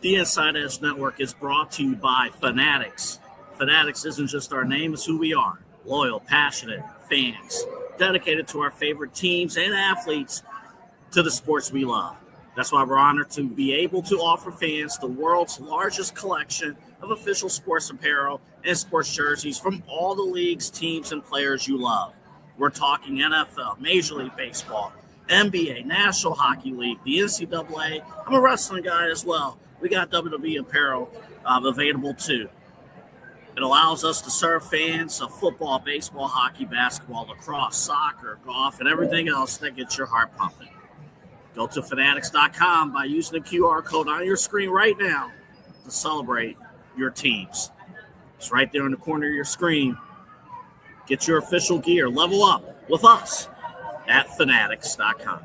The Inside Edge Network is brought to you by Fanatics. Fanatics isn't just our name, it's who we are. Loyal, passionate fans, dedicated to our favorite teams and athletes to the sports we love. That's why we're honored to be able to offer fans the world's largest collection of official sports apparel and sports jerseys from all the leagues, teams, and players you love. We're talking NFL, Major League Baseball, NBA, National Hockey League, the NCAA. I'm a wrestling guy as well. We got WWE apparel available too. It allows us to serve fans of football, baseball, hockey, basketball, lacrosse, soccer, golf, and everything else that gets your heart pumping. Go to fanatics.com by using the QR code on your screen right now to celebrate your teams. It's right there in the corner of your screen. Get your official gear. Level up with us at fanatics.com.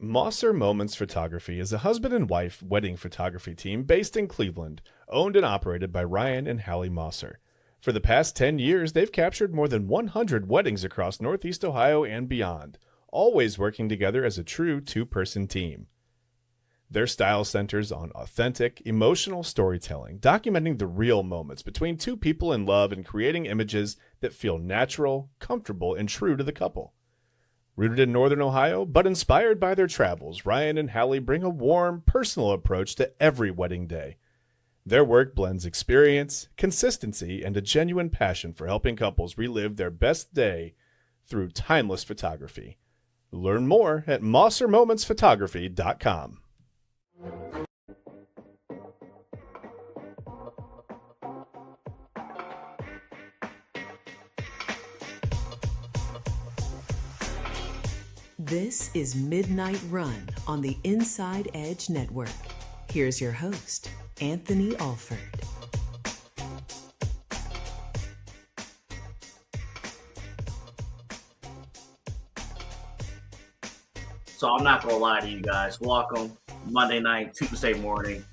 Mosser Moments Photography is a husband and wife wedding photography team based in Cleveland, owned and operated by Ryan and Hallie Mosser. For the past 10 years, they've captured more than 100 weddings across Northeast Ohio and beyond, always working together as a true two-person team. Their style centers on authentic, emotional storytelling, documenting the real moments between two people in love and creating images that feel natural, comfortable, and true to the couple. Rooted in Northern Ohio, but inspired by their travels, Ryan and Hallie bring a warm, personal approach to every wedding day. Their work blends experience, consistency, and a genuine passion for helping couples relive their best day through timeless photography. Learn more at MosserMomentsPhotography.com. This is Midnight Run on the Inside Edge Network. Here's your host, Anthony Alford. So I'm not going to lie to you guys. Welcome. Monday night, Tuesday morning.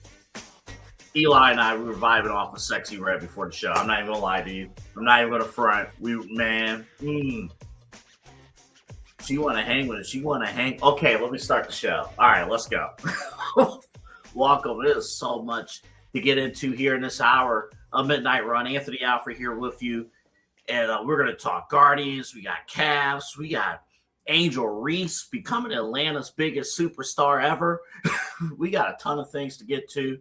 Eli and I were vibing off of Sexy Red before the show. I'm not even going to lie to you. I'm not even going to front. She want to hang with it. She want to hang. Okay, let me start the show. All right, let's go. Welcome. There's so much to get into here in this hour of Midnight Run. Anthony Alford here with you. And we're going to talk Guardians. We got Cavs. We got Angel Reese becoming Atlanta's biggest superstar ever. We got a ton of things to get to.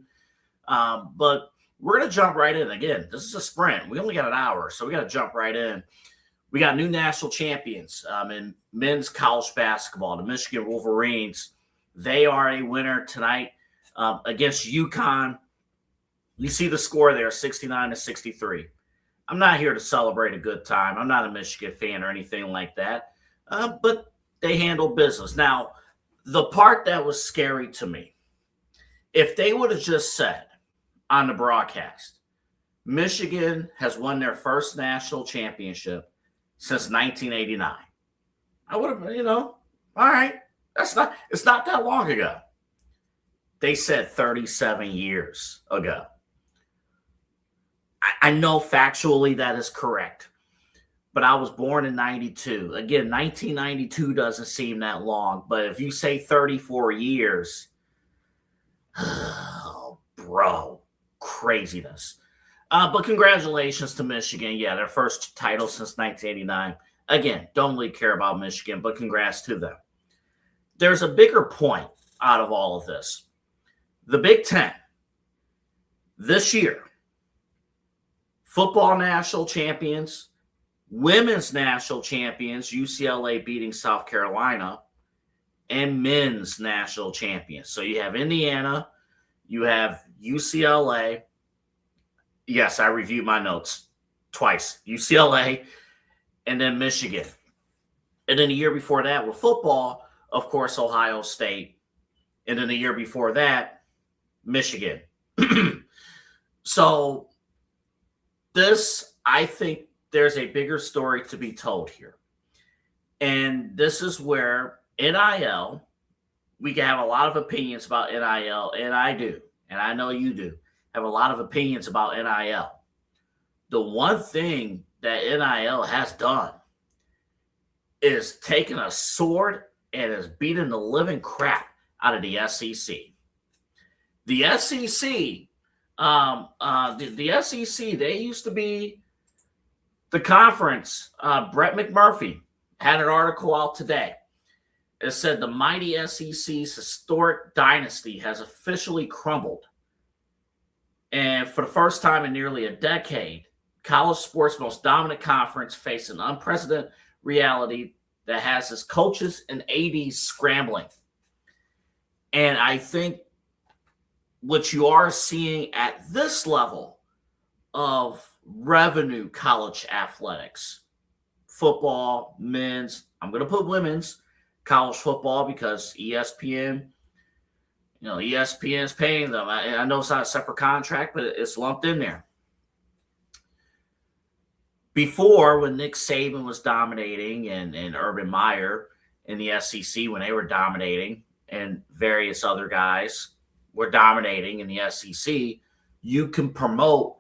But we're going to jump right in. Again, this is a sprint. We only got an hour, so we got to jump right in. We got new national champions in men's college basketball, the Michigan Wolverines. They are a winner tonight against UConn. You see the score there, 69-63. I'm not here to celebrate a good time. I'm not a Michigan fan or anything like that. But they handle business. Now, the part that was scary to me, if they would have just said on the broadcast, Michigan has won their first national championship since 1989. I would have, all right, it's not that long ago. They said 37 years ago. I know factually that is correct, but I was born in 92. Again, 1992 doesn't seem that long, but if you say 34 years, oh, bro, craziness. But congratulations to Michigan. Yeah, their first title since 1989. Again, don't really care about Michigan, but congrats to them. There's a bigger point out of all of this. The Big Ten, this year, football national champions, women's national champions, UCLA beating South Carolina, and men's national champions. So you have Indiana, you have UCLA. Yes, I reviewed my notes twice. UCLA and then Michigan. And then the year before that with football, of course, Ohio State. And then the year before that, Michigan. So this, I think there's a bigger story to be told here. And this is where NIL, we can have a lot of opinions about NIL, and I do, and I know you do, have a lot of opinions about NIL. The one thing that NIL has done is taken a sword and is beating the living crap out of the SEC. The SEC, the SEC, they used to be the conference. Brett McMurphy had an article out today. It said the mighty SEC's historic dynasty has officially crumbled. And for the first time in nearly a decade, college sports' most dominant conference faced an unprecedented reality that has its coaches and ADs scrambling. And I think what you are seeing at this level of revenue college athletics, football, men's, I'm going to put women's college football because ESPN, ESPN's paying them. I know it's not a separate contract, but it's lumped in there. Before, when Nick Saban was dominating and Urban Meyer in the SEC, when they were dominating, and various other guys were dominating in the SEC, you can promote,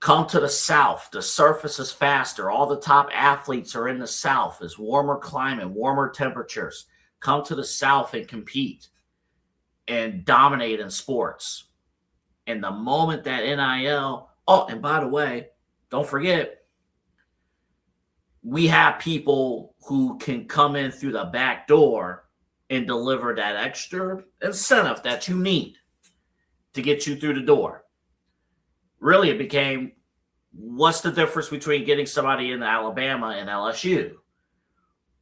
come to the South. The surface is faster. All the top athletes are in the South. It's warmer climate, warmer temperatures. Come to the South and compete and dominate in sports. And the moment that NIL, and by the way, don't forget, we have people who can come in through the back door and deliver that extra incentive that you need to get you through the door. Really, it became, what's the difference between getting somebody in Alabama and LSU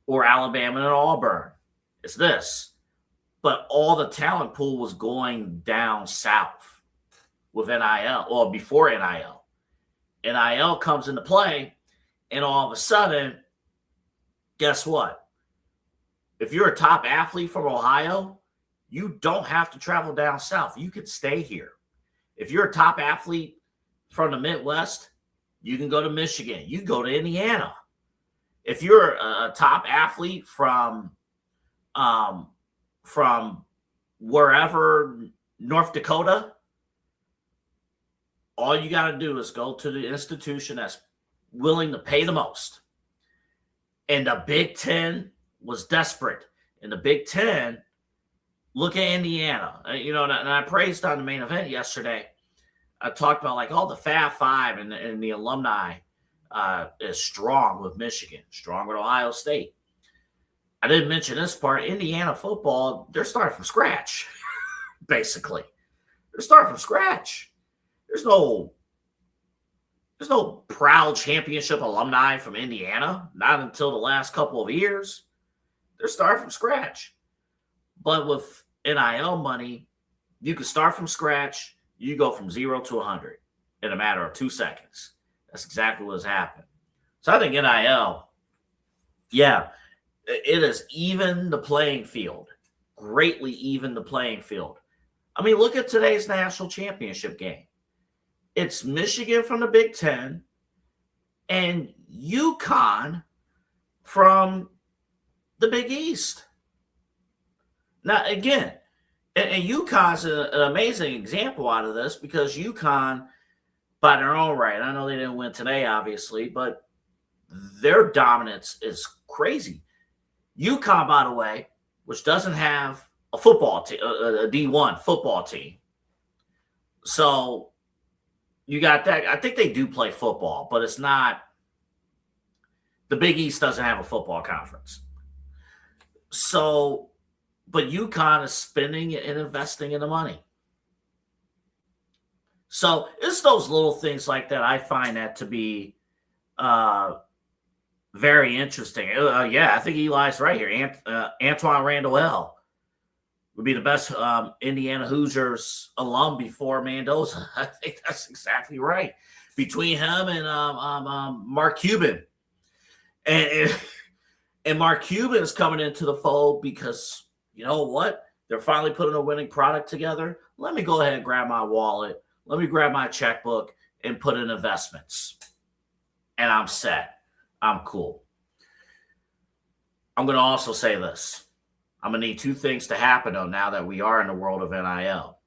or Alabama and Auburn? It's this. But all the talent pool was going down south with NIL, or before NIL. NIL comes into play, and all of a sudden, guess what? If you're a top athlete from Ohio, you don't have to travel down south. You can stay here. If you're a top athlete from the Midwest, you can go to Michigan. You can go to Indiana. If you're a top athlete from wherever, North Dakota, all you got to do is go to the institution that's willing to pay the most. And the Big Ten was desperate. In the Big Ten, look at Indiana. And I praised on the main event yesterday. I talked about the Fab Five and the alumni is strong with Michigan, strong with Ohio State. I didn't mention this part. Indiana football, they're starting from scratch, basically. They're starting from scratch. There's no proud championship alumni from Indiana, not until the last couple of years. They're starting from scratch. But with NIL money, you can start from scratch. You go from 0 to 100 in a matter of 2 seconds. That's exactly what has happened. So I think NIL, it has evened the playing field, greatly evened the playing field. I mean, look at today's national championship game. It's Michigan from the Big Ten and UConn from the Big East. Now, again, and UConn's an amazing example out of this because UConn, by their own right, I know they didn't win today, obviously, but their dominance is crazy. UConn, by the way, which doesn't have a football team, a D1 football team. So you got that. I think they do play football, but it's not. The Big East doesn't have a football conference. So, but UConn is spending and investing in the money. So it's those little things like that. I find that to be very interesting. I think Eli's right here. Antoine Randall would be the best Indiana Hoosiers alum before Mendoza. I think that's exactly right. Between him and Mark Cuban. And Mark Cuban is coming into the fold because, you know what? They're finally putting a winning product together. Let me go ahead and grab my wallet. Let me grab my checkbook and put in investments. And I'm set. I'm cool. I'm going to also say this. I'm going to need two things to happen, though, now that we are in the world of NIL.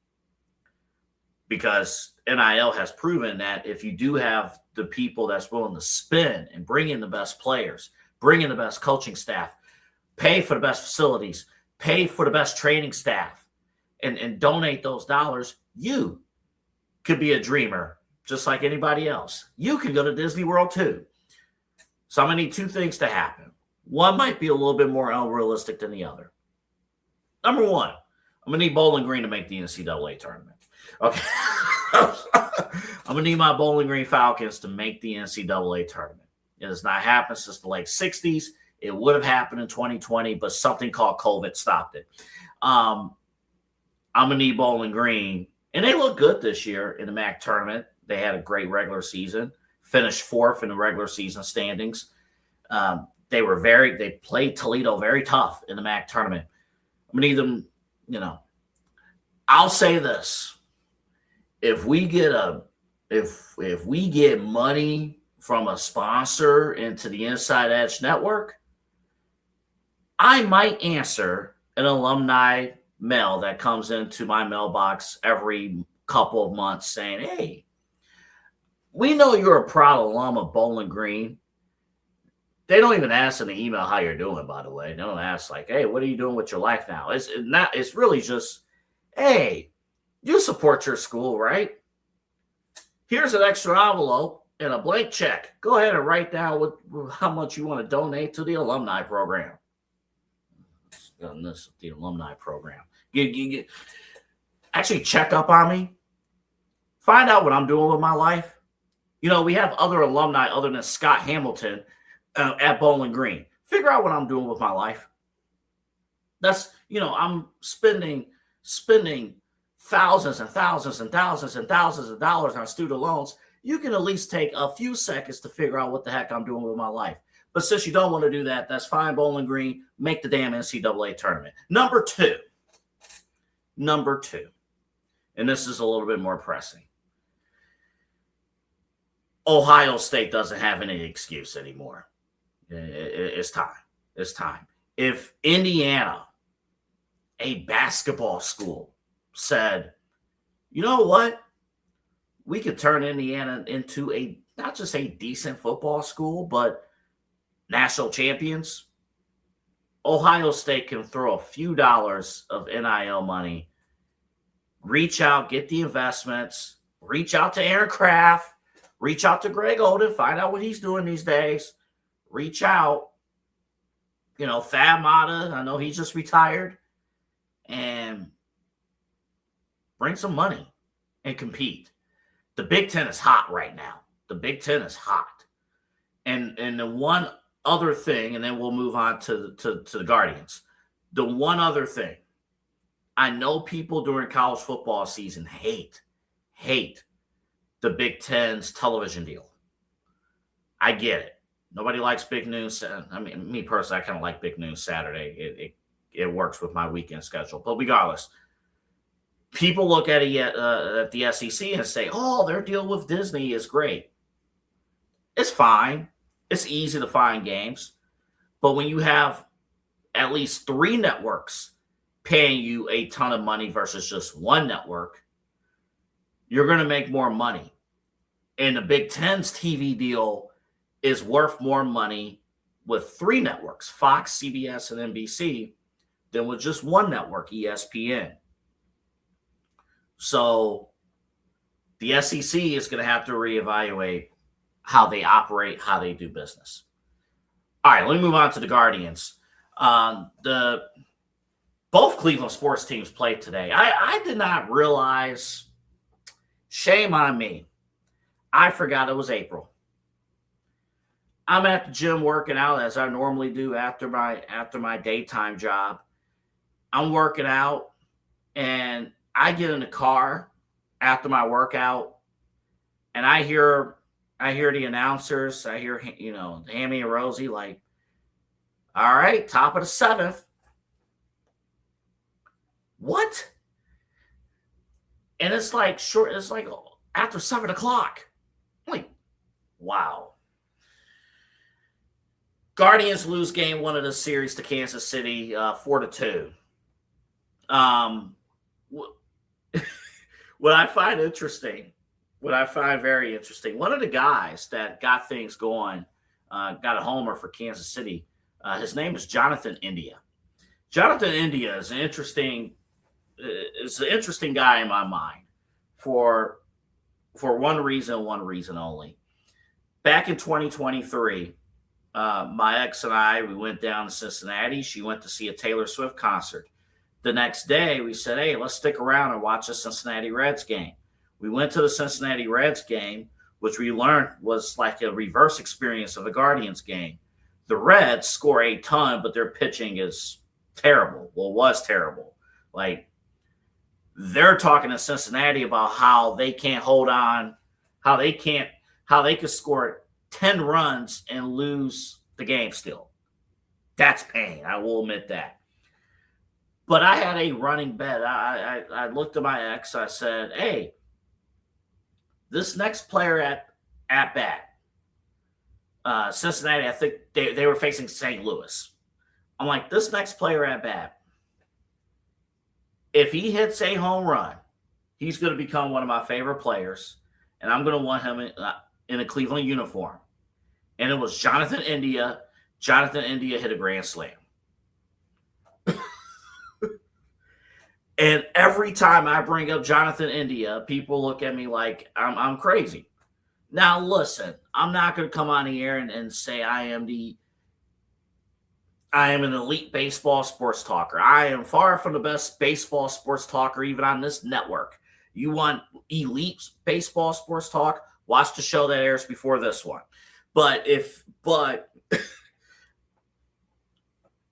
Because NIL has proven that if you do have the people that's willing to spend and bring in the best players, bring in the best coaching staff, pay for the best facilities, pay for the best training staff and donate those dollars, you could be a dreamer just like anybody else. You can go to Disney World too. So I'm going to need two things to happen. One might be a little bit more unrealistic than the other. Number one, I'm going to need Bowling Green to make the NCAA tournament. Okay. I'm going to need my Bowling Green Falcons to make the NCAA tournament. It has not happened since the late 60s. It would have happened in 2020, but something called COVID stopped it. I'm going to need Bowling Green. And they look good this year in the MAC tournament. They had a great regular season, finished fourth in the regular season standings. They played Toledo very tough in the MAC tournament. I'm going to need them, I'll say this. If we get if we get money from a sponsor into the Inside Edge Network, I might answer an alumni mail that comes into my mailbox every couple of months saying, hey, we know you're a proud alum of Bowling Green. They don't even ask in the email how you're doing, by the way. They don't ask like, hey, what are you doing with your life now? It's really just, hey, you support your school, right? Here's an extra envelope and a blank check. Go ahead and write down how much you want to donate to the alumni program. The alumni program. Actually check up on me. Find out what I'm doing with my life. We have other alumni other than Scott Hamilton at Bowling Green. Figure out what I'm doing with my life. That's, I'm spending thousands and thousands and thousands and thousands of dollars on student loans. You can at least take a few seconds to figure out what the heck I'm doing with my life. But since you don't want to do that, that's fine, Bowling Green. Make the damn NCAA tournament. Number two, and this is a little bit more pressing. Ohio State doesn't have any excuse anymore. It's time. It's time. If Indiana, a basketball school, said, you know what? We could turn Indiana into not just a decent football school, but national champions. Ohio State can throw a few dollars of NIL money, reach out, get the investments, reach out to Aaron Kraft, reach out to Greg Oden, find out what he's doing these days, reach out, Thad Matta, I know he just retired, and bring some money and compete. The Big Ten is hot right now. The Big Ten is hot. And the one other thing, and then we'll move on to the Guardians. The one other thing, I know people during college football season hate the Big Ten's television deal. I get it. Nobody likes Big Noon. I mean, me personally, I kind of like Big Noon Saturday. It works with my weekend schedule. But regardless, people look at it at the SEC and say, oh, their deal with Disney is great. It's fine. It's easy to find games. But when you have at least 3 networks paying you a ton of money versus just one network, you're going to make more money. And the Big Ten's TV deal is worth more money with 3 networks, Fox, CBS, and NBC, than with just one network, ESPN. So the SEC is going to have to reevaluate how they operate, how they do business. All right, let me move on to the Guardians. Both Cleveland sports teams played today. I did not realize, shame on me, I forgot it was April. I'm at the gym working out as I normally do after my daytime job. I'm working out, and I get in the car after my workout, and I hear the announcers. I hear, Hammy and Rosie like, all right, top of the 7th. What? And it's like after 7 o'clock. I'm like, wow. Guardians lose game 1 of the series to Kansas City, 4-2. What I find very interesting, one of the guys that got things going, got a homer for Kansas City, his name is Jonathan India. Jonathan India is an interesting guy in my mind for one reason only. Back in 2023, my ex and I, we went down to Cincinnati. She went to see a Taylor Swift concert. The next day, we said, hey, let's stick around and watch a Cincinnati Reds game. We went to the Cincinnati Reds game, which we learned was like a reverse experience of the Guardians game. The Reds score a ton, but their pitching is terrible. Well, was terrible. Like, they're talking to Cincinnati about how they can't hold on, how they could score 10 runs and lose the game still. That's pain. I will admit that. But I had a running bet. I looked at my ex. I said, hey, this next player at bat, Cincinnati, I think they were facing St. Louis. I'm like, this next player at bat, if he hits a home run, he's going to become one of my favorite players, and I'm going to want him in a Cleveland uniform. And it was Jonathan India. Jonathan India hit a grand slam. And every time I bring up Jonathan India, people look at me like I'm crazy. Now, listen, I'm not going to come on the air and say I am an elite baseball sports talker. I am far from the best baseball sports talker, even on this network. You want elite baseball sports talk? Watch the show that airs before this one. But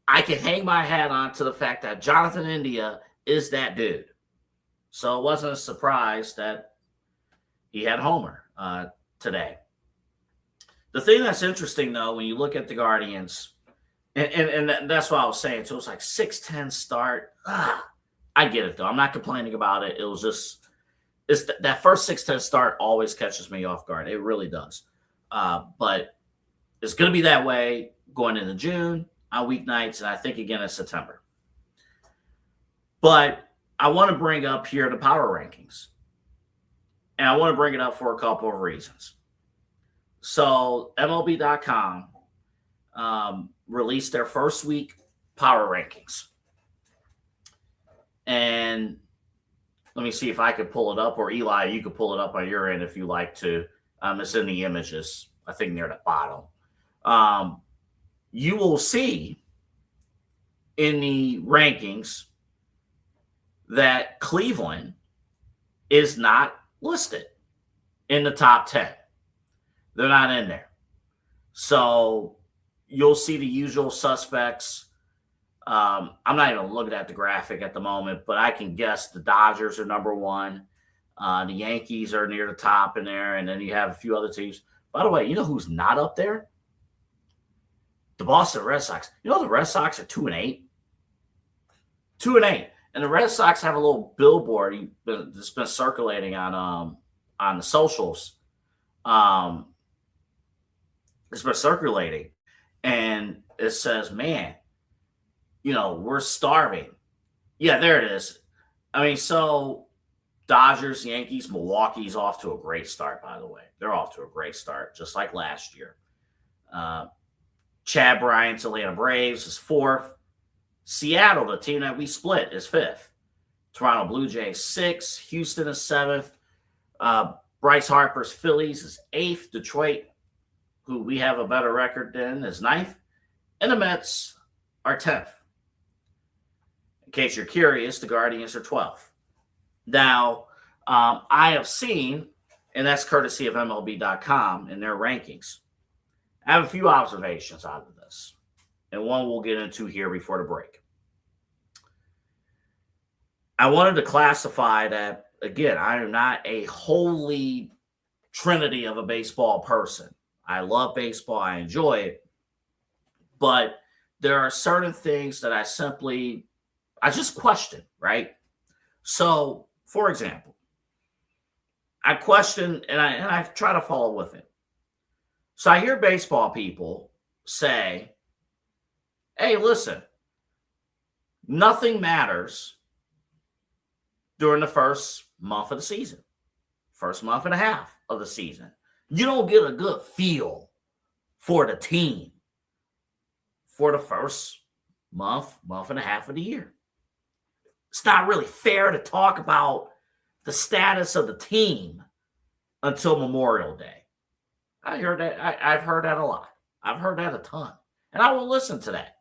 I can hang my hat on to the fact that Jonathan India is that dude. So it wasn't a surprise that he had homer today. The thing that's interesting, though, when you look at the Guardians, and that's what I was saying. So it was like 6-10 start. I get it, though. I'm not complaining about it. It was just that first 6-10 start always catches me off guard. It really does. But it's going to be that way going into June on weeknights, and I think again in September. But I want to bring up here the power rankings. And I want to bring it up for a couple of reasons. So MLB.com released their first week power rankings. And let me see if I could pull it up, or Eli, you could pull it up on your end if you like to. It's in the images, I think near the bottom. You will see in the rankings that Cleveland is not listed in the top 10. They're not in there. So you'll see the usual suspects. I'm not even looking at the graphic at the moment, but I can guess the Dodgers are number one. The Yankees are near the top in there, and then you have a few other teams. By the way, you know who's not up there? The Boston Red Sox. You know the Red Sox are 2-8? 2-8. And the Red Sox have a little billboard that's been circulating on the socials. It's been circulating, and it says, "Man, we're starving." Yeah, there it is. I mean, so Dodgers, Yankees, Milwaukee's off to a great start. By the way, they're off to a great start, just like last year. Chad Bryant's Atlanta Braves is 4th. Seattle, the team that we split, is 5th. Toronto Blue Jays 6th. Houston is 7th. Bryce Harper's Phillies is 8th. Detroit, who we have a better record than, is 9th. And the Mets are 10th. In case you're curious, the Guardians are 12th. Now, I have seen, and that's courtesy of MLB.com in their rankings, I have a few observations out of this, and one we'll get into here before the break. I wanted to classify that, again, I am not a holy trinity of a baseball person. I love baseball. I enjoy it. But there are certain things that I just question, right? So, for example, I question, and I try to follow with it. So I hear baseball people say, hey, listen, nothing matters during the first month of the season, first month and a half of the season. You don't get a good feel for the team for the first month and a half of the year. It's not really fair to talk about the status of the team until Memorial Day. I heard that. I've heard that a lot. I've heard that a ton. And I will listen to that.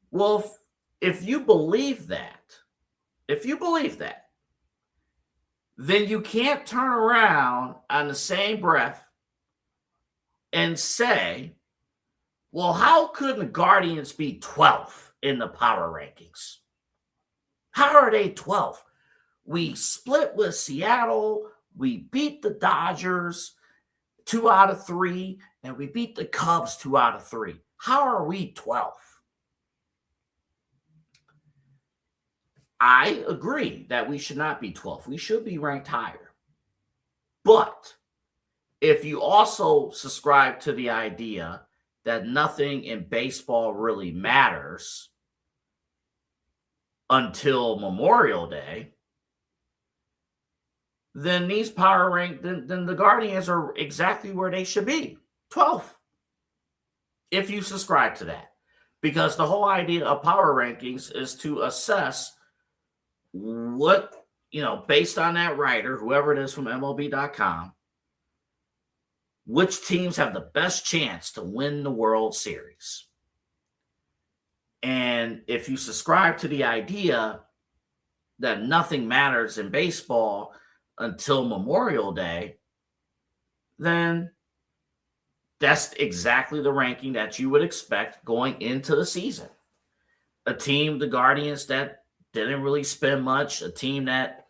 Well, if you believe that, then you can't turn around on the same breath and say, well, how could the Guardians be 12th in the power rankings? How are they 12th? We split with Seattle. We beat the Dodgers 2 out of 3, and we beat the Cubs 2 out of 3. How are we 12th? I agree that we should not be 12th. We should be ranked higher. But if you also subscribe to the idea that nothing in baseball really matters until Memorial Day, then these then the Guardians are exactly where they should be, 12th, if you subscribe to that. Because the whole idea of power rankings is to assess what, based on that writer, whoever it is from MLB.com, which teams have the best chance to win the World Series. And if you subscribe to the idea that nothing matters in baseball until Memorial Day, then that's exactly the ranking that you would expect going into the season. A team, the Guardians, that didn't really spend much, a team that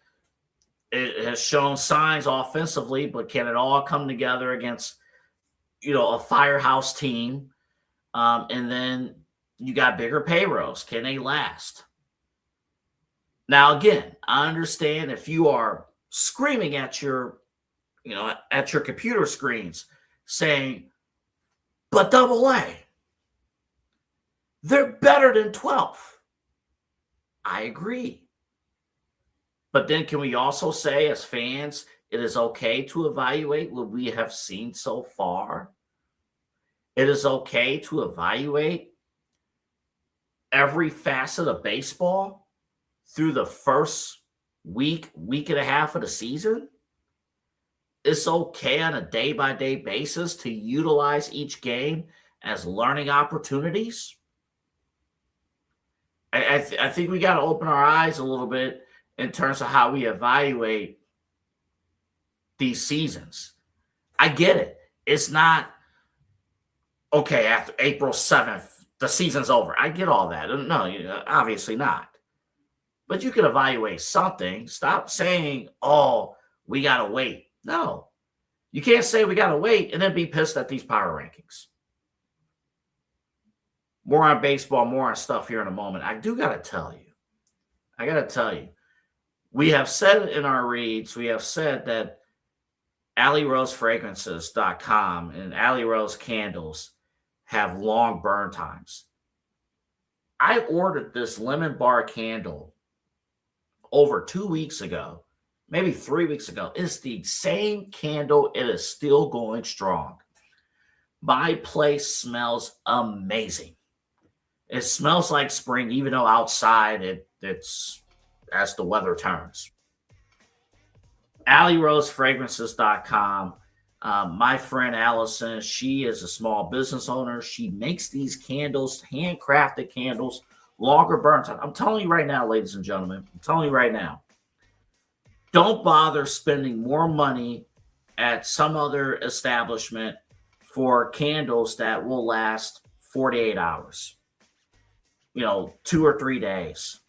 it has shown signs offensively, but can it all come together against, a firehouse team? And then you got bigger payrolls. Can they last? Now, again, I understand if you are screaming at your computer screens saying, but AA, they're better than 12th. I agree. But then can we also say as fans, it is okay to evaluate what we have seen so far? It is okay to evaluate every facet of baseball through the first week and a half of the season? It's okay on a day-by-day basis to utilize each game as learning opportunities? I think we got to open our eyes a little bit in terms of how we evaluate these seasons. I get it. It's not, okay, after April 7th, the season's over. I get all that. No, obviously not. But you can evaluate something. Stop saying, oh, we got to wait. No. You can't say we got to wait and then be pissed at these power rankings. More on baseball, more on stuff here in a moment. I got to tell you. We have said in our reads, we have said that AlleyRoseFragrances.com and Alley Rose candles have long burn times. I ordered this lemon bar candle over 2 weeks ago, maybe 3 weeks ago. It's the same candle. It is still going strong. My place smells amazing. It smells like spring, even though outside it's as the weather turns. AlleyRoseFragrances.com. My friend Allison, she is a small business owner. She makes these candles, handcrafted candles, longer burn time. I'm telling you right now, ladies and gentlemen, don't bother spending more money at some other establishment for candles that will last 48 hours, 2 or 3 days.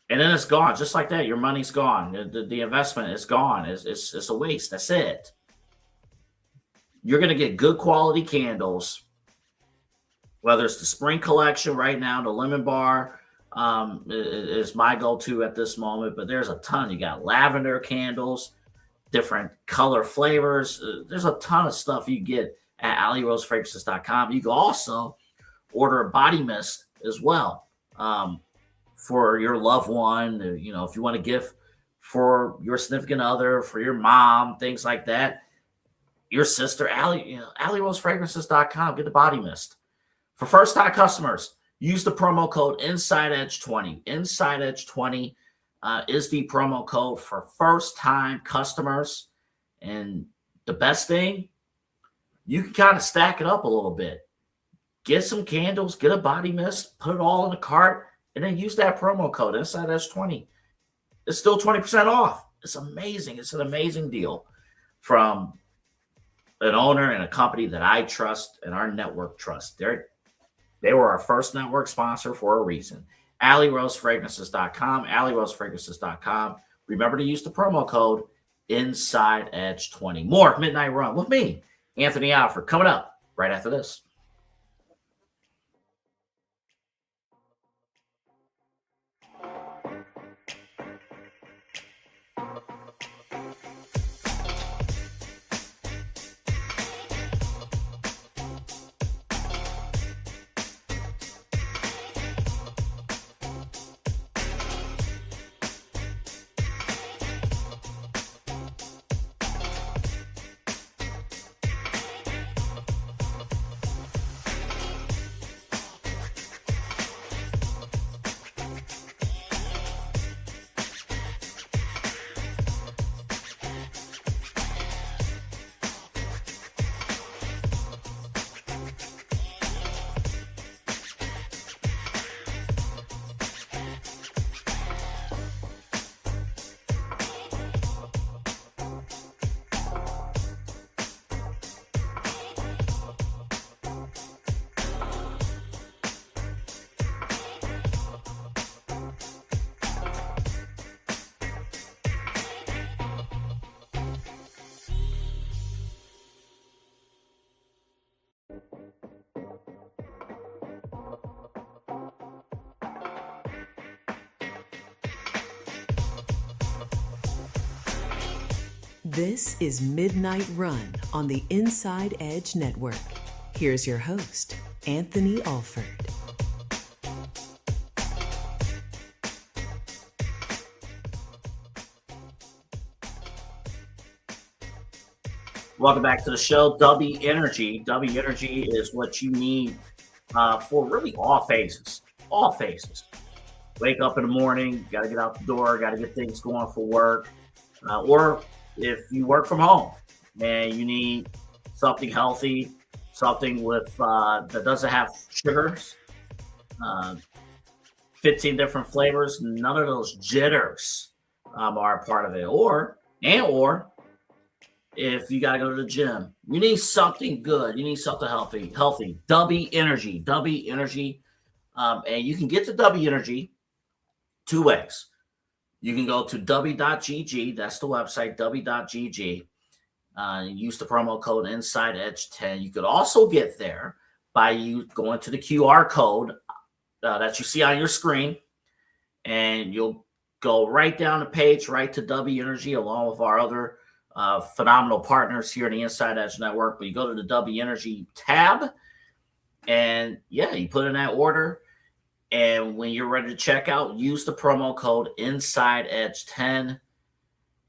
And then it's gone. Just like that, your money's gone. The investment is gone. It's a waste. That's it. You're going to get good quality candles, whether it's the spring collection right now, the lemon bar is my go-to at this moment, but there's a ton. You got lavender candles, different color flavors. There's a ton of stuff you get at AlleyRoseFragrances.com. You can also order a body mist as well for your loved one. If you want to gift for your significant other, for your mom, things like that. Your sister, AlleyRoseFragrances.com. Get the body mist For first-time customers, use the promo code InsideEdge20. InsideEdge20 is the promo code for first-time customers. And the best thing, you can kind of stack it up a little bit. Get some candles, get a body mist, put it all in a cart, and then use that promo code InsideEdge20. It's still 20% off. It's amazing. It's an amazing deal from an owner and a company that I trust and our network trusts. They were our first network sponsor for a reason. AlleyRoseFragrances.com, AlleyRoseFragrances.com. Remember to use the promo code InsideEdge20. More Midnight Run with me, Anthony Alford, coming up right after this. This is Midnight Run on the Inside Edge Network. Here's your host, Anthony Alford. Welcome back to the show. W Energy. W Energy is what you need for really all phases. All phases. Wake up in the morning, got to get out the door, got to get things going for work. Or if you work from home and you need something healthy, something with that doesn't have sugars, 15 different flavors, none of those jitters are a part of it. Or if you got to go to the gym, you need something good. You need something healthy. W Energy. W Energy. And you can get to W Energy two ways. You can go to w.gg. That's the website, w.gg. Use the promo code InsideEdge10. You could also get there by you going to the QR code that you see on your screen, and you'll go right down the page, right to W Energy, along with our other phenomenal partners here in the Inside Edge Network. But you go to the W Energy tab, and you put in that order. And when you're ready to check out, use the promo code InsideEdge10.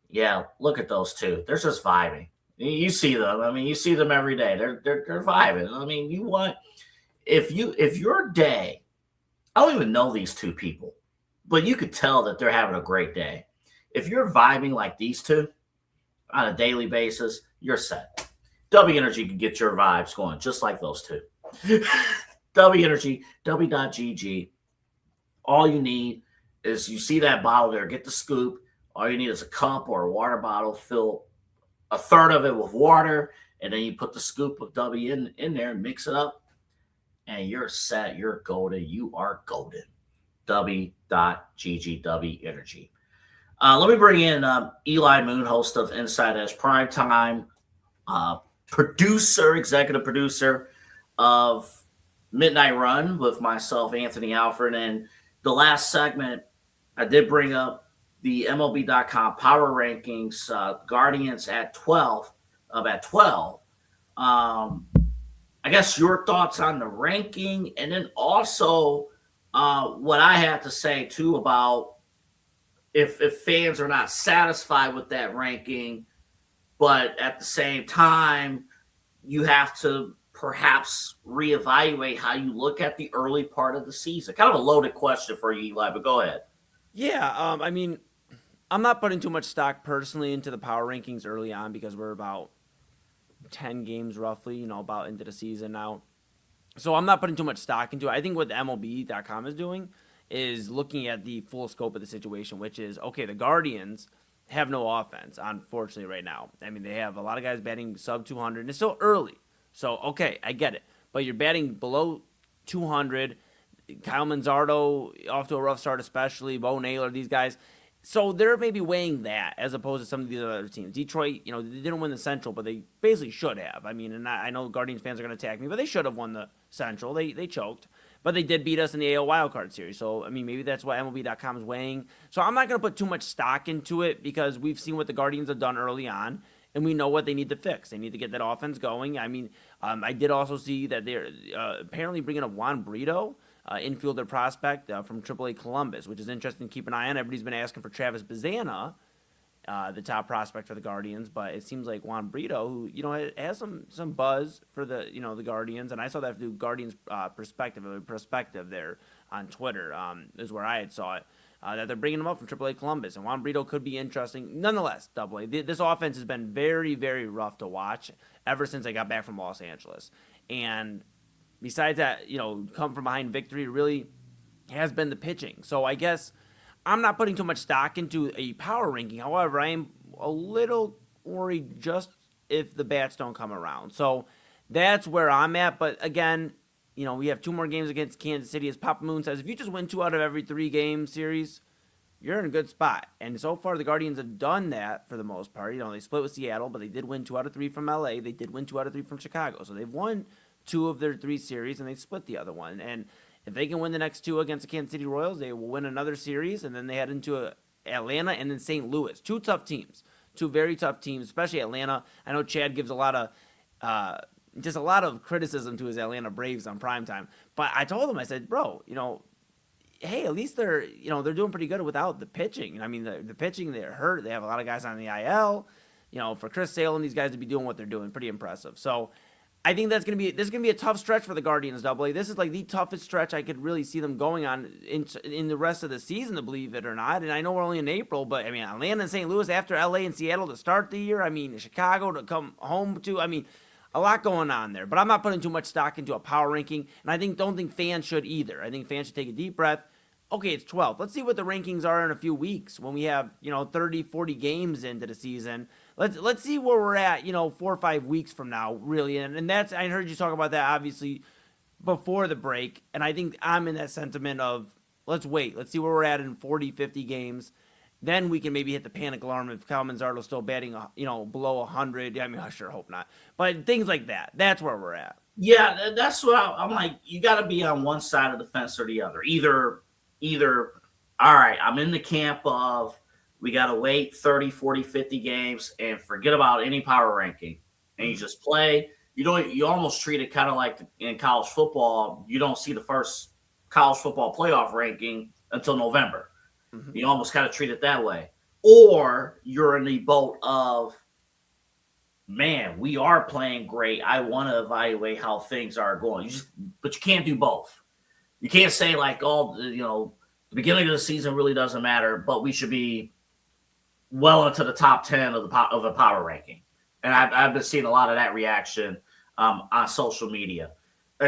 Yeah, look at those two. They're just vibing. You see them. I mean, you see them every day. They're vibing. I mean, you want if your day, I don't even know these two people, but you could tell that they're having a great day. If you're vibing like these two on a daily basis, you're set. W Energy can get your vibes going just like those two. W Energy, w.gg. All you need is you see that bottle there, get the scoop. All you need is a cup or a water bottle, fill a third of it with water, and then you put the scoop of W in there and mix it up, and you're set. You're golden. You are golden. W.gg, W Energy. Let me bring in Eli Moon, host of Inside Edge Primetime, executive producer of Midnight Run with myself, Anthony Alford. And the last segment, I did bring up the MLB.com power rankings, Guardians at 12. I guess your thoughts on the ranking, and then also what I had to say too about if fans are not satisfied with that ranking, but at the same time, you have to perhaps reevaluate how you look at the early part of the season? Kind of a loaded question for you, Eli, but go ahead. Yeah, I mean, I'm not putting too much stock personally into the power rankings early on because we're about 10 games roughly, about into the season now. So I'm not putting too much stock into it. I think what the MLB.com is doing is looking at the full scope of the situation, which is, okay, the Guardians have no offense, unfortunately, right now. I mean, they have a lot of guys batting sub 200, and it's still early. So, okay, I get it. But you're batting below 200. Kyle Manzardo off to a rough start, especially. Bo Naylor, these guys. So they're maybe weighing that as opposed to some of these other teams. Detroit, they didn't win the Central, but they basically should have. I mean, and I know Guardians fans are going to attack me, but they should have won the Central. They choked. But they did beat us in the AL wildcard series. So, I mean, maybe that's what MLB.com is weighing. So I'm not going to put too much stock into it because we've seen what the Guardians have done early on, and we know what they need to fix. They need to get that offense going. I mean, I did also see that they're apparently bringing up Juan Brito, infielder prospect from AAA Columbus, which is interesting to keep an eye on. Everybody's been asking for Travis Bazana, the top prospect for the Guardians, but it seems like Juan Brito, who has some buzz for the the Guardians, and I saw that through Guardians perspective there on Twitter is where I had saw it. That they're bringing him up from AAA Columbus, and Juan Brito could be interesting. Nonetheless, AA, this offense has been very, very rough to watch ever since I got back from Los Angeles, and besides that, come from behind victory really has been the pitching. So I guess I'm not putting too much stock into a power ranking. However, I am a little worried just if the bats don't come around. So that's where I'm at. But again, we have 2 more games against Kansas City. As Papa Moon says, if you just win 2 out of every 3 game series, you're in a good spot. And so far, the Guardians have done that for the most part. They split with Seattle, but they did win 2 out of 3 from LA. They did win 2 out of 3 from Chicago. So they've won 2 of their 3 series, and they split the other one. And if they can win the next 2 against the Kansas City Royals, they will win another series, and then they head into Atlanta and then St. Louis. 2 tough teams, 2 very tough teams, especially Atlanta. I know Chad gives a lot of criticism to his Atlanta Braves on primetime, but I told him, I said, bro, hey, at least they're doing pretty good without the pitching. I mean, the pitching, they're hurt. They have a lot of guys on the IL. For Chris Sale and these guys to be doing what they're doing, pretty impressive. So I think this is gonna be a tough stretch for the Guardians. AA. This is like the toughest stretch I could really see them going on in the rest of the season, to believe it or not. And I know we're only in April, but I mean, Atlanta and St. Louis after LA and Seattle to start the year. I mean, Chicago to come home to. I mean, a lot going on there. But I'm not putting too much stock into a power ranking, and I don't think fans should either. I think fans should take a deep breath. Okay, it's 12. Let's see what the rankings are in a few weeks when we have 30, 40 games into the season. Let's see where we're at, 4 or 5 weeks from now, really. And that's, I heard you talk about that, obviously, before the break. And I think I'm in that sentiment of, let's wait. Let's see where we're at in 40, 50 games. Then we can maybe hit the panic alarm if Kyle Manzardo's still batting, below 100. I mean, I sure hope not. But things like that. That's where we're at. Yeah, that's what I'm like. You got to be on one side of the fence or the other. Either, all right, I'm in the camp of, we got to wait 30, 40, 50 games and forget about any power ranking. And you just play. You almost treat it kind of like in college football. You don't see the first college football playoff ranking until November. Mm-hmm. You almost kind of treat it that way. Or you're in the boat of, man, we are playing great. I want to evaluate how things are going. But you can't do both. You can't say like, the beginning of the season really doesn't matter, but we should be well into the top 10 of the power ranking. And I've been seeing a lot of that reaction on social media.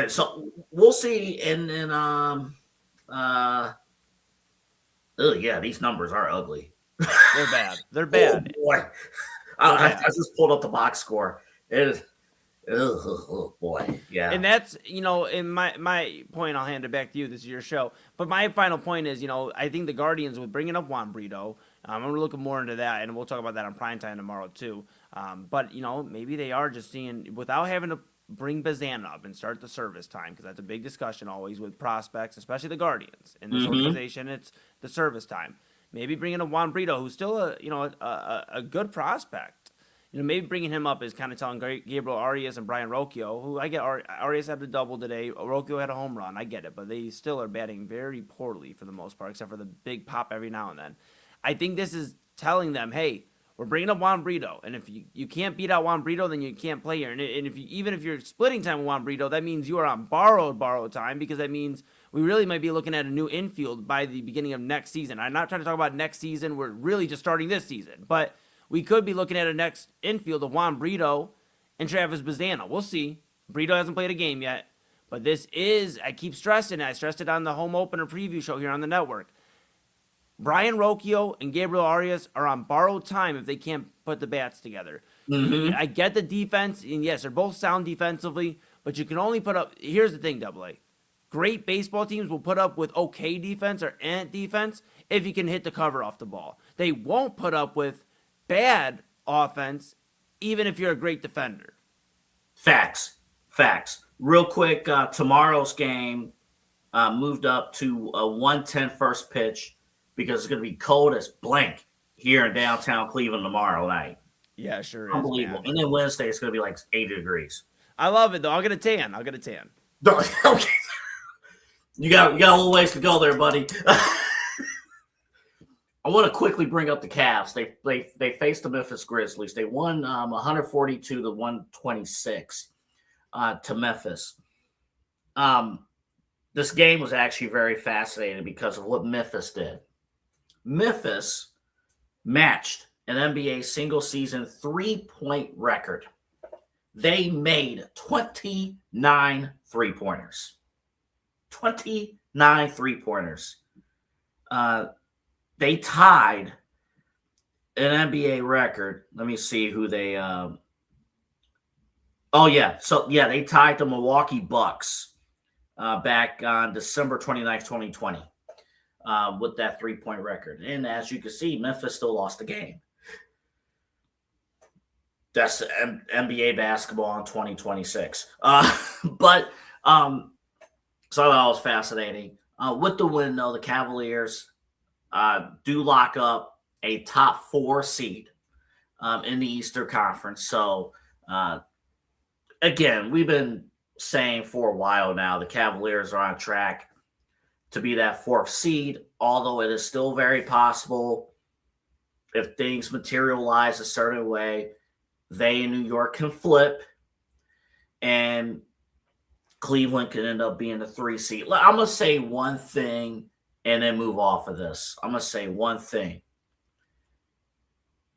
So we'll see. And then, these numbers are ugly. They're bad. They're bad. Oh, boy. I just pulled up the box score. It is. Oh boy, yeah. And that's, in my point, I'll hand it back to you. This is your show. But my final point is, I think the Guardians, with bringing up Juan Brito, I'm going to look more into that, and we'll talk about that on primetime tomorrow too. But, maybe they are just seeing, without having to bring Bazan up and start the service time, because that's a big discussion always with prospects, especially the Guardians. In this organization, it's the service time. Maybe bringing up Juan Brito, who's still a good prospect. Maybe bringing him up is kind of telling Gabriel Arias and Brian Rocchio, who I get, Arias had a double today, Rocchio had a home run, I get it, but they still are batting very poorly for the most part, except for the big pop every now and then. I think this is telling them, hey, We're bringing up Juan Brito, and if you can't beat out Juan Brito, then you can't play here. And if you, even if you're splitting time with Juan Brito, that means you are on borrowed time, because that means we really might be looking at a new infield by the beginning of next season. I'm not trying to talk about next season. We're really just starting this season, but we could be looking at a next infield of Juan Brito and Travis Bazzana. We'll see. Brito hasn't played a game yet, but this is, I keep stressing it. I stressed it on the home opener preview show here on the network. Brian Rocchio and Gabriel Arias are on borrowed time if they can't put the bats together. Mm-hmm. I get the defense, and yes, they're both sound defensively, but you can only put up, here's the thing, AA. Great baseball teams will put up with okay defense or ant defense if you can hit the cover off the ball. They won't put up with bad offense even if you're a great defender. Facts. Real quick, tomorrow's game moved up to a 1:10 first pitch, because it's going to be cold as blank here in downtown Cleveland tomorrow night. Yeah, sure is. Unbelievable. Man. And then Wednesday, it's going to be like 80 degrees. I love it, though. I'll get a tan. Okay. You got a little ways to go there, buddy. I want to quickly bring up the Cavs. They faced the Memphis Grizzlies. They won 142 to 126 to Memphis. This game was actually very fascinating because of what Memphis did. Memphis matched an NBA single-season three-point record. They made 29 three-pointers. 29 three-pointers. They tied an NBA record. Let me see who they they tied the Milwaukee Bucks back on December 29th, 2020. With that three-point record. And as you can see, Memphis still lost the game. That's NBA basketball in 2026. So I thought it was fascinating. With the win, though, the Cavaliers do lock up a top 4 seed in the Eastern Conference. So, again, we've been saying for a while now the Cavaliers are on track to be that 4th seed, although it is still very possible if things materialize a certain way, they in New York can flip and Cleveland can end up being the 3 seed. I'm going to say one thing and then move off of this. I'm going to say one thing.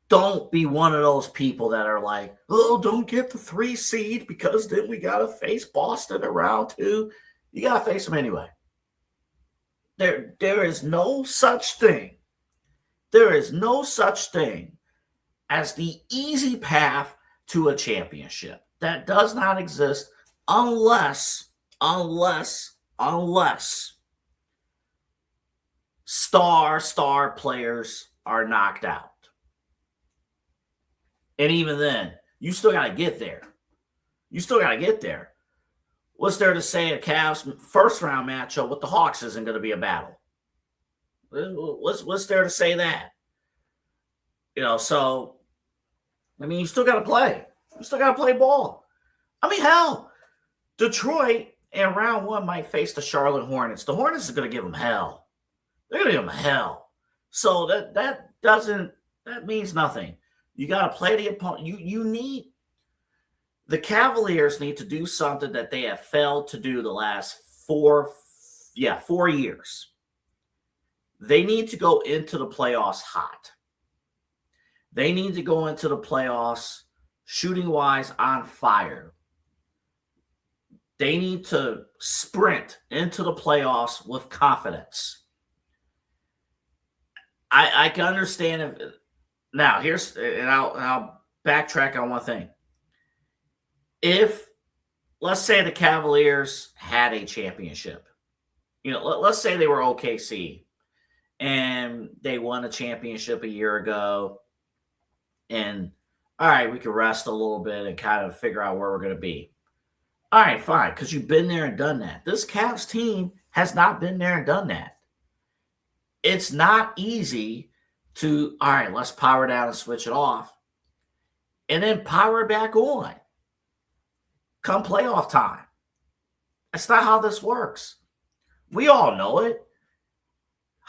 Don't be one of those people that are like, oh, don't get the 3 seed because then we got to face Boston in round 2. You got to face them anyway. There is no such thing. There is no such thing as the easy path to a championship. That does not exist unless star players are knocked out. And even then, you still got to get there. What's there to say a Cavs first-round matchup with the Hawks isn't going to be a battle? What's there to say that? So, I mean, you still got to play. You still got to play ball. I mean, hell, Detroit in round 1 might face the Charlotte Hornets. The Hornets are going to give them hell. They're going to give them hell. So that means nothing. You got to play the opponent. The Cavaliers need to do something that they have failed to do the last 4 years. They need to go into the playoffs hot. They need to go into the playoffs shooting-wise on fire. They need to sprint into the playoffs with confidence. I can understand now. I'll backtrack on one thing. If, let's say, the Cavaliers had a championship, let's say they were OKC and they won a championship a year ago, and all right, we could rest a little bit and kind of figure out where we're going to be. All right, fine, because you've been there and done that. This Cavs team has not been there and done that. It's not easy to, all right, let's power down and switch it off, and then power back on come playoff time. That's not how this works. We all know it.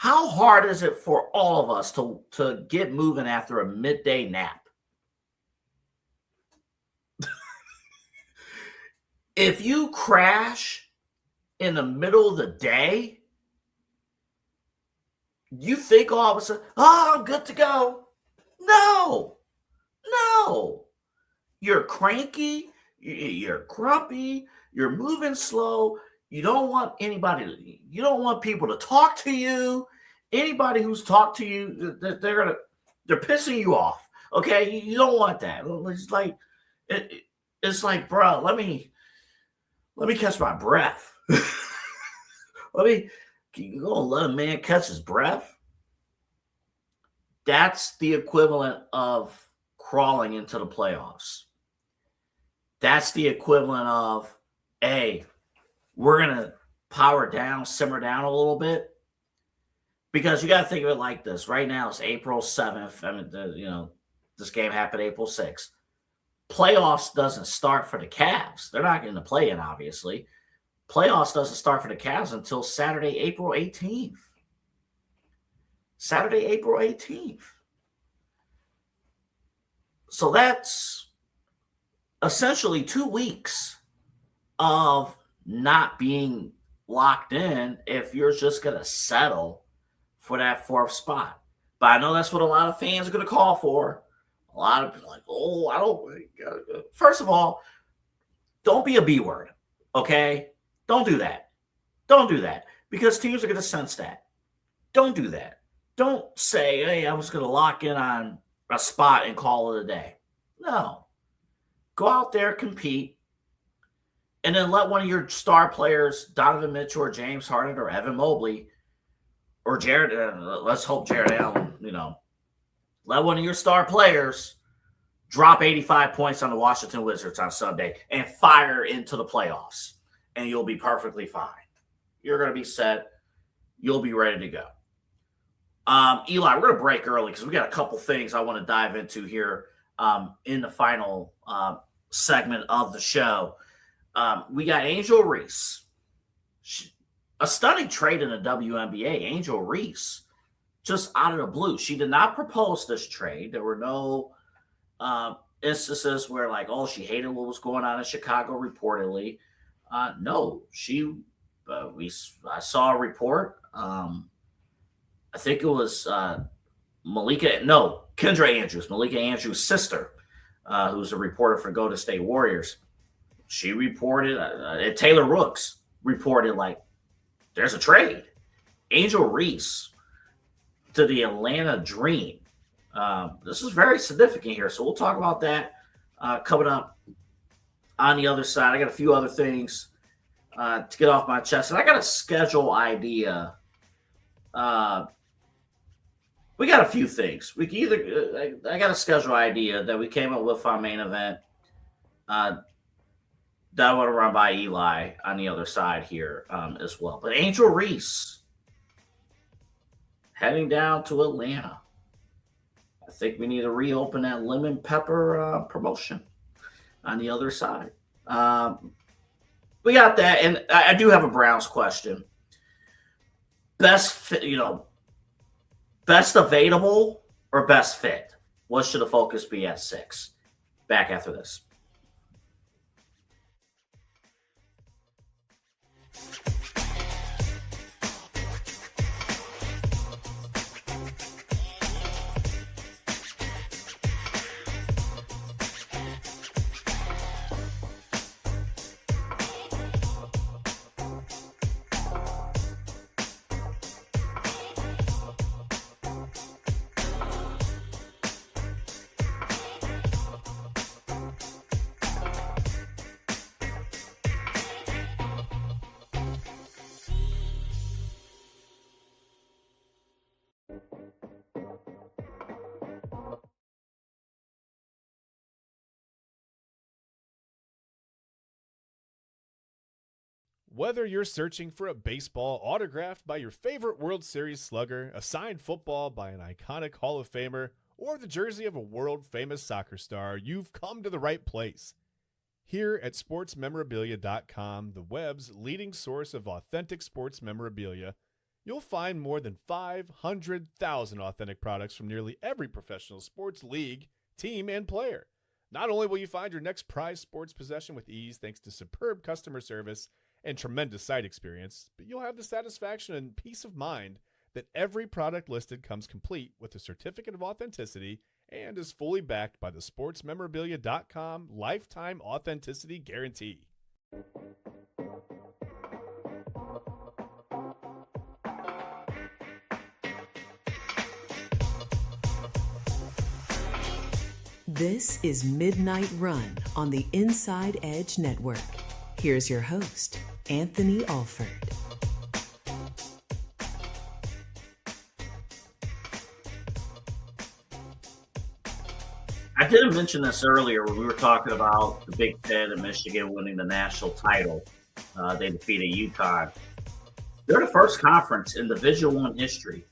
How hard is it for all of us to get moving after a midday nap? If you crash in the middle of the day, you think all of a sudden, oh, I'm good to go. No, no. You're cranky, you're grumpy, you're moving slow. You don't want you don't want people to talk to you. Anybody who's talked to you, they're pissing you off. Okay, you don't want that. It's like, bro, let me catch my breath. You gonna let a man catch his breath? That's the equivalent of crawling into the playoffs. That's the equivalent of, hey, we're gonna power down, simmer down a little bit, because you got to think of it like this. Right now, it's April 7th. I mean, this game happened April 6th. Playoffs doesn't start for the Cavs. They're not going to play in, obviously. Playoffs doesn't start for the Cavs until Saturday, April 18th. Saturday, April 18th. So that's essentially 2 weeks of not being locked in if you're just going to settle for that 4th spot. But I know that's what a lot of fans are going to call for. A lot of people are like, oh, I don't. First of all, don't be a B word, okay? Don't do that. Don't do that, because teams are going to sense that. Don't do that. Don't say, hey, I'm just going to lock in on a spot and call it a day. No. Go out there, compete, and then let one of your star players, Donovan Mitchell or James Harden or Evan Mobley or Jared, let's hope Jared Allen, let one of your star players drop 85 points on the Washington Wizards on Sunday and fire into the playoffs, and you'll be perfectly fine. You're going to be set. You'll be ready to go. Eli, we're going to break early because we got a couple things I want to dive into here in the final segment of the show. We got Angel Reese. A stunning trade in the WNBA. Angel Reese, just out of the blue. She did not propose this trade. There were no instances where, like, oh, she hated what was going on in Chicago, reportedly. No, I saw a report. I think it was Kendra Andrews, Malika Andrews' sister, who's a reporter for Golden State Warriors. She reported, Taylor Rooks reported, like, there's a trade. Angel Reese to the Atlanta Dream. This is very significant here, so we'll talk about that coming up on the other side. I got a few other things to get off my chest, and I got a schedule idea. We got a few things. We can either I got a schedule idea that we came up with on main event that I want to run by Eli on the other side here as well. But Angel Reese heading down to Atlanta. I think we need to reopen that lemon pepper promotion on the other side. We got that, and I do have a Browns question. Best fit, best available or best fit? What should the focus be at 6? Back after this. Whether you're searching for a baseball autographed by your favorite World Series slugger, a signed football by an iconic Hall of Famer, or the jersey of a world-famous soccer star, you've come to the right place. Here at sportsmemorabilia.com, the web's leading source of authentic sports memorabilia, You'll find more than 500,000 authentic products from nearly every professional sports league, team, and player. Not only will you find your next prized sports possession with ease thanks to superb customer service and tremendous site experience, but you'll have the satisfaction and peace of mind that every product listed comes complete with a certificate of authenticity and is fully backed by the sportsmemorabilia.com lifetime authenticity guarantee. This is Midnight Run on the Inside Edge Network. Here's your host, Anthony Alford. I didn't mention this earlier when we were talking about the Big Ten and Michigan winning the national title. They defeated UConn. They're the first conference in Division I history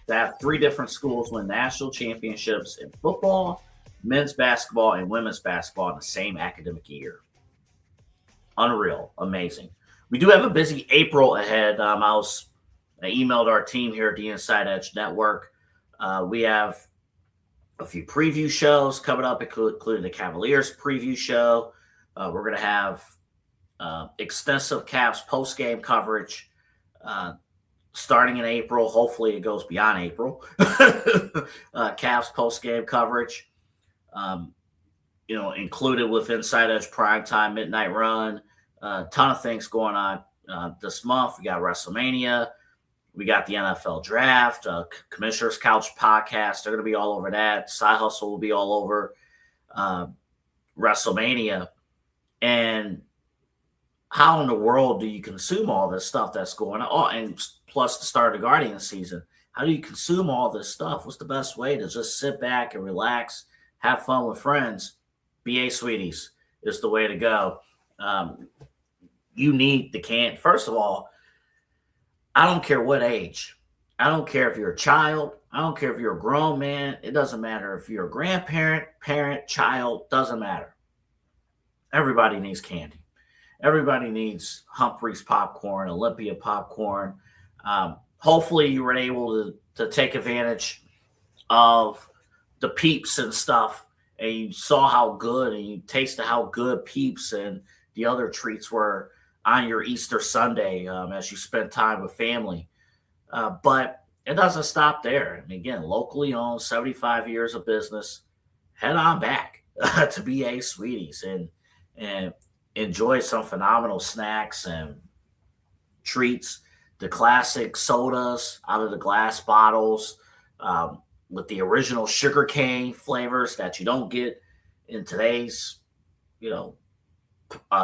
to have three different schools win national championships in football, men's basketball, and women's basketball in the same academic year. Unreal. Amazing. We do have a busy April ahead. I emailed our team here at the Inside Edge Network. We have a few preview shows coming up, including the Cavaliers preview show. We're going to have extensive Cavs post-game coverage starting in April. Hopefully it goes beyond April. Cavs post-game coverage. Included with Inside Edge Primetime Midnight Run. A ton of things going on this month. We got WrestleMania. We got the NFL Draft. Commissioner's Couch podcast. They're going to be all over that. Side Hustle will be all over WrestleMania. And how in the world do you consume all this stuff that's going on? Oh, and plus the start of the Guardian season. How do you consume all this stuff? What's the best way to just sit back and relax, have fun with friends? BA Sweeties is the way to go. You need the can. First of all, I don't care what age. I don't care if you're a child. I don't care if you're a grown man. It doesn't matter if you're a grandparent, parent, child. Doesn't matter. Everybody needs candy. Everybody needs Humphreys popcorn, Olympia popcorn. Hopefully you were able to take advantage of the Peeps and stuff, and you saw how good and you tasted how good Peeps and the other treats were on your Easter Sunday as you spent time with family. But it doesn't stop there. And again, locally owned, 75 years of business. Head on back to BA Sweeties and enjoy some phenomenal snacks and treats. The classic sodas out of the glass bottles with the original sugarcane flavors that you don't get in today's,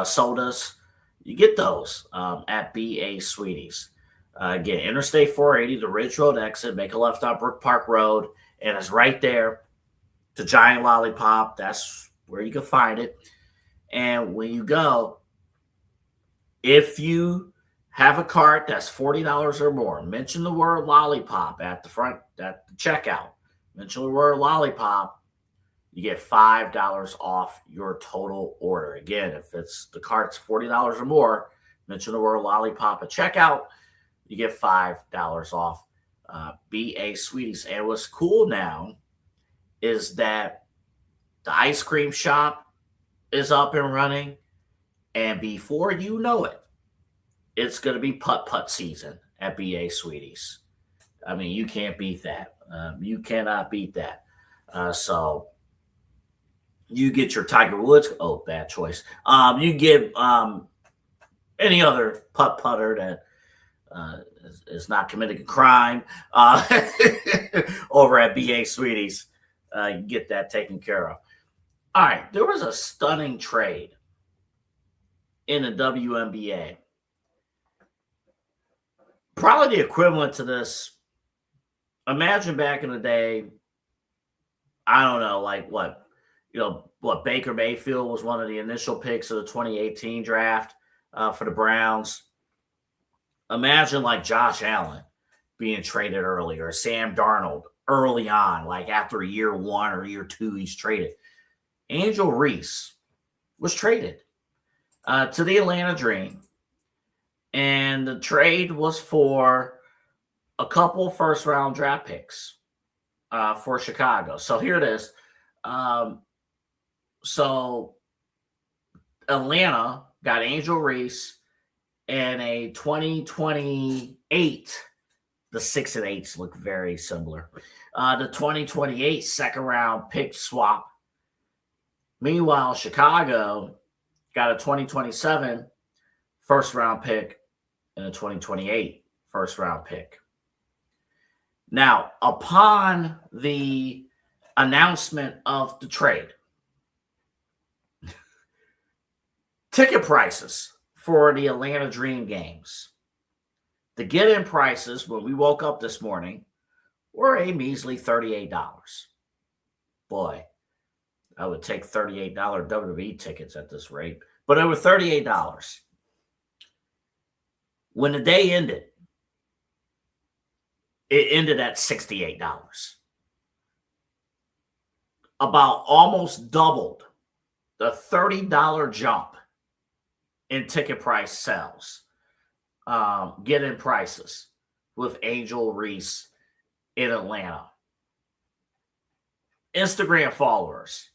sodas. You get those at BA Sweeties. Again, Interstate 480, the Ridge Road exit, make a left on Brook Park Road, and it's right there. The Giant Lollipop, that's where you can find it. And when you go, if you have a cart that's $40 or more, mention the word lollipop at the front, at the checkout. Mention the word lollipop. You get $5 off your total order. Again, if the cart's $40 or more, mention the word lollipop at checkout. You get $5 off. BA Sweeties. And what's cool now is that the ice cream shop is up and running. And before you know it, it's going to be putt-putt season at BA Sweeties. I mean, you can't beat that. You cannot beat that. So you get your Tiger Woods. Oh, bad choice. You get any other putter that is not committing a crime over at BA Sweeties. You get that taken care of. All right, there was a stunning trade in the WNBA. Probably the equivalent to this. Imagine back in the day, I don't know, like what Baker Mayfield was one of the initial picks of the 2018 draft for the Browns. Imagine like Josh Allen being traded earlier, Sam Darnold early on, like after year one or year two, he's traded. Angel Reese was traded to the Atlanta Dream. And the trade was for a couple first round draft picks for Chicago. So here it is. So Atlanta got Angel Reese and a 2028. The 6 and 8s look very similar. The 2028 second round pick swap. Meanwhile, Chicago got a 2027 first round pick and a 2028 first round pick. Now, upon the announcement of the trade, ticket prices for the Atlanta Dream games, the get-in prices when we woke up this morning were a measly $38. Boy, I would take $38 WWE tickets at this rate, but it was $38. When the day ended, it ended at $68. About almost doubled the $30 jump in ticket price sales, get-in prices with Angel Reese in Atlanta. Instagram followers,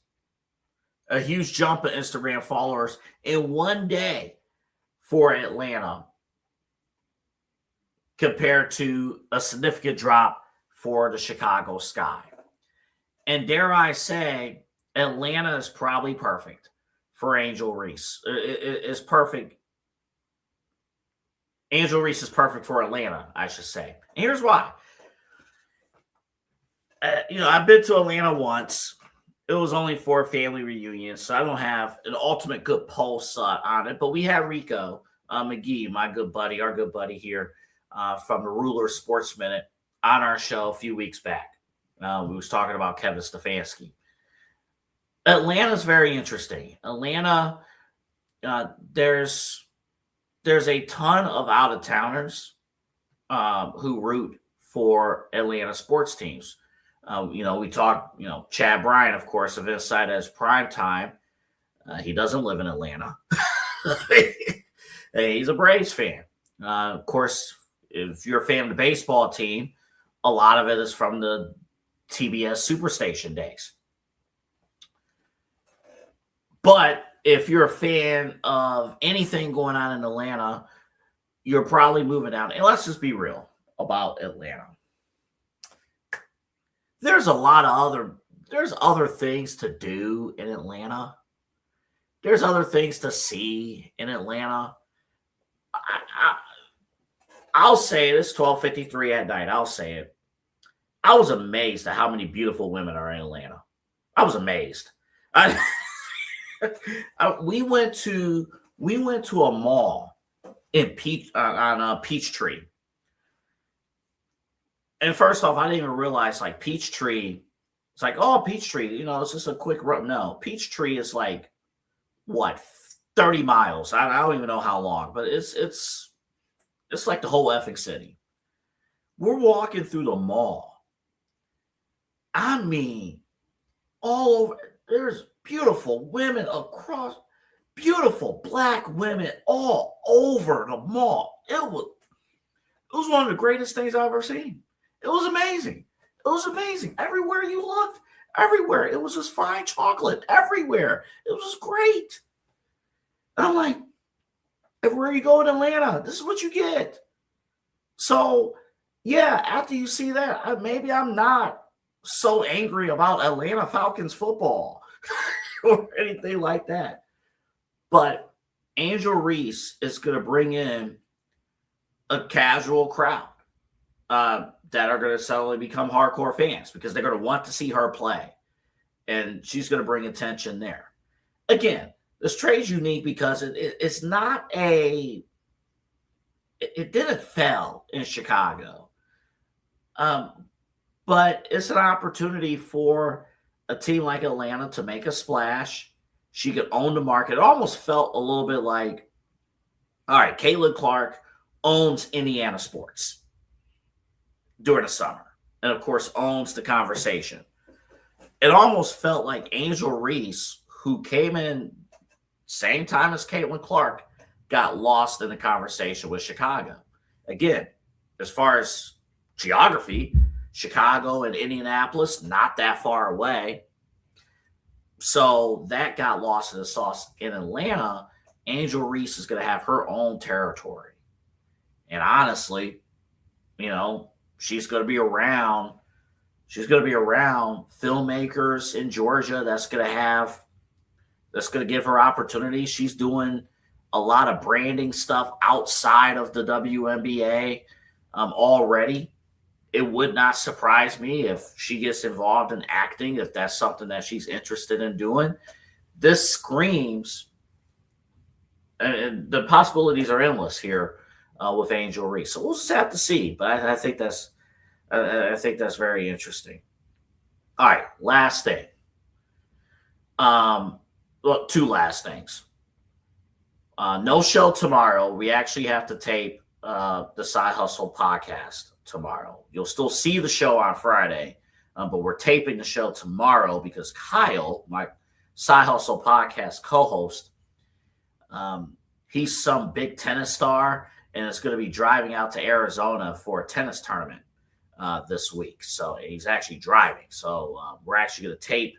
a huge jump in Instagram followers in one day for Atlanta compared to a significant drop for the Chicago Sky. And dare I say, Atlanta is probably perfect for Angel Reese. It's perfect. Angel Reese is perfect for Atlanta, I should say. And here's why. I've been to Atlanta once. It was only for a family reunion, so I don't have an ultimate good pulse on it. But we had Rico McGee, our good buddy here from the Ruler Sports Minute, on our show a few weeks back. We was talking about Kevin Stefanski. Atlanta's very interesting. Atlanta, there's a ton of out-of-towners who root for Atlanta sports teams. We talk, Chad Bryant, of course, of Inside as Prime Time. He doesn't live in Atlanta. He's a Braves fan. Of course, if you're a fan of the baseball team, a lot of it is from the TBS Superstation days. But if you're a fan of anything going on in Atlanta, you're probably moving out. And let's just be real about Atlanta. There's other things to do in Atlanta. There's other things to see in Atlanta. I'll say it. It's 12:53 at night. I'll say it. I was amazed at how many beautiful women are in Atlanta. I was amazed. We went to a mall in Peachtree. And first off, I didn't even realize Peachtree. It's like, oh, Peachtree, it's just a quick run. No, Peachtree is 30 miles. I don't even know how long, but it's like the whole effing city. We're walking through the mall. I mean, all over. There's beautiful women across, beautiful black women all over the mall. It was one of the greatest things I've ever seen. It was amazing. It was amazing. Everywhere you looked, everywhere. It was just fine chocolate everywhere. It was just great. And I'm like, everywhere you go in Atlanta, this is what you get. So, yeah, after you see that, maybe I'm not so angry about Atlanta Falcons football or anything like that. But Angel Reese is going to bring in a casual crowd that are going to suddenly become hardcore fans because they're going to want to see her play. And she's going to bring attention there. Again, this trade's unique because it's not it didn't fail in Chicago. But it's an opportunity for a team like Atlanta to make a splash. She could own the market. It almost felt a little bit like, all right, Caitlin Clark owns Indiana sports during the summer. And, of course, owns the conversation. It almost felt like Angel Reese, who came in same time as Caitlin Clark, got lost in the conversation with Chicago. Again, as far as geography. Chicago and Indianapolis, not that far away. So that got lost in the sauce. In Atlanta, Angel Reese is going to have her own territory. And honestly, she's going to be around. She's going to be around filmmakers in Georgia that's going to give her opportunities. She's doing a lot of branding stuff outside of the WNBA already. It would not surprise me if she gets involved in acting, if that's something that she's interested in doing. This screams, and the possibilities are endless here with Angel Reese. So we'll just have to see. But I think that's very interesting. All right, last thing. Two last things. No show tomorrow. We actually have to tape the Side Hustle podcast tomorrow. You'll still see the show on Friday, but we're taping the show tomorrow because Kyle, my Side Hustle podcast co-host, he's some big tennis star and is going to be driving out to Arizona for a tennis tournament this week. So he's actually driving. So we're actually going to tape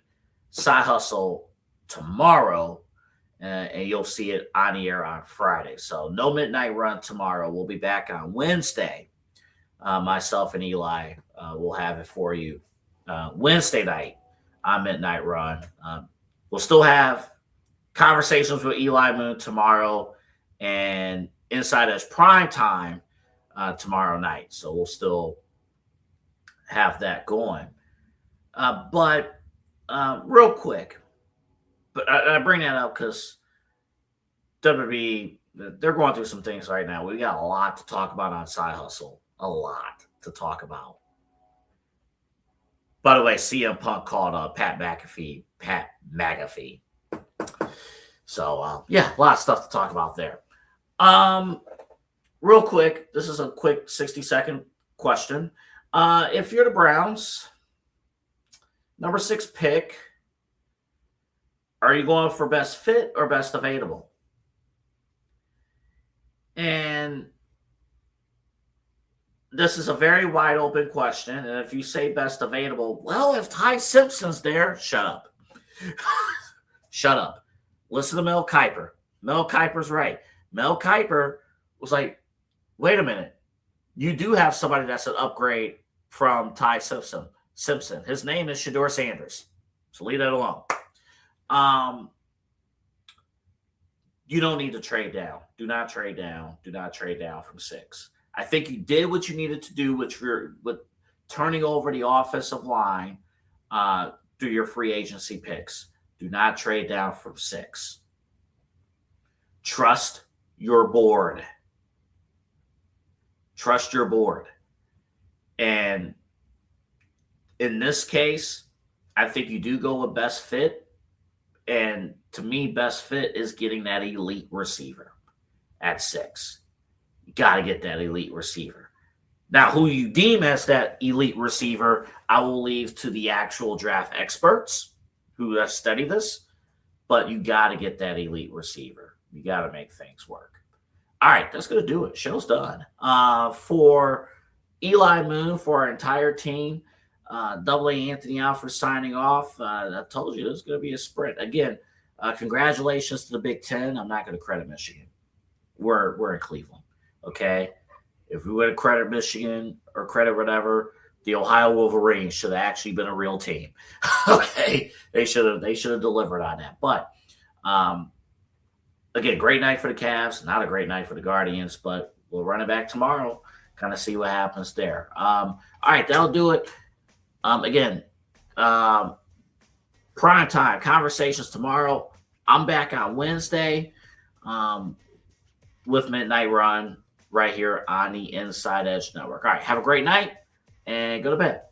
Side Hustle tomorrow, and you'll see it on the air on Friday. So no midnight run tomorrow. We'll be back on Wednesday. Myself and Eli will have it for you Wednesday night on Midnight Run. We'll still have conversations with Eli Moon tomorrow and Inside Edge Prime Time tomorrow night. So we'll still have that going. But real quick, but I bring that up because WWE, they're going through some things right now. We got a lot to talk about on Side Hustle. A lot to talk about. By the way, CM Punk called Pat McAfee. So, yeah, a lot of stuff to talk about there. Real quick, this is a quick 60-second question. If you're the Browns, number 6 pick, are you going for best fit or best available? And this is a very wide open question. And if you say best available, well, if Ty Simpson's there, shut up. Shut up. Listen to Mel Kiper. Mel Kiper's right. Mel Kiper was like, wait a minute. You do have somebody that's an upgrade from Ty Simpson. His name is Shedeur Sanders. So leave that alone. You don't need to trade down. Do not trade down. Do not trade down from 6. I think you did what you needed to do with turning over the offensive line through your free agency picks. Do not trade down from 6. Trust your board. Trust your board. And in this case, I think you do go with best fit. And to me, best fit is getting that elite receiver at 6. You got to get that elite receiver. Now, who you deem as that elite receiver, I will leave to the actual draft experts who have studied this. But you got to get that elite receiver. You got to make things work. All right, that's going to do it. Show's done. For Eli Moon, for our entire team, Double A Anthony Alford signing off. I told you it's going to be a sprint. Again, congratulations to the Big Ten. I'm not going to credit Michigan. We're in Cleveland. Okay, if we would have credit Michigan or credit whatever, the Ohio Wolverines should have actually been a real team. Okay, they should have delivered on that. But again, great night for the Cavs. Not a great night for the Guardians, but we'll run it back tomorrow. Kind of see what happens there. All right, that'll do it. Again, prime time conversations tomorrow. I'm back on Wednesday with Midnight Run right here on the Inside Edge Network. All right, have a great night and go to bed.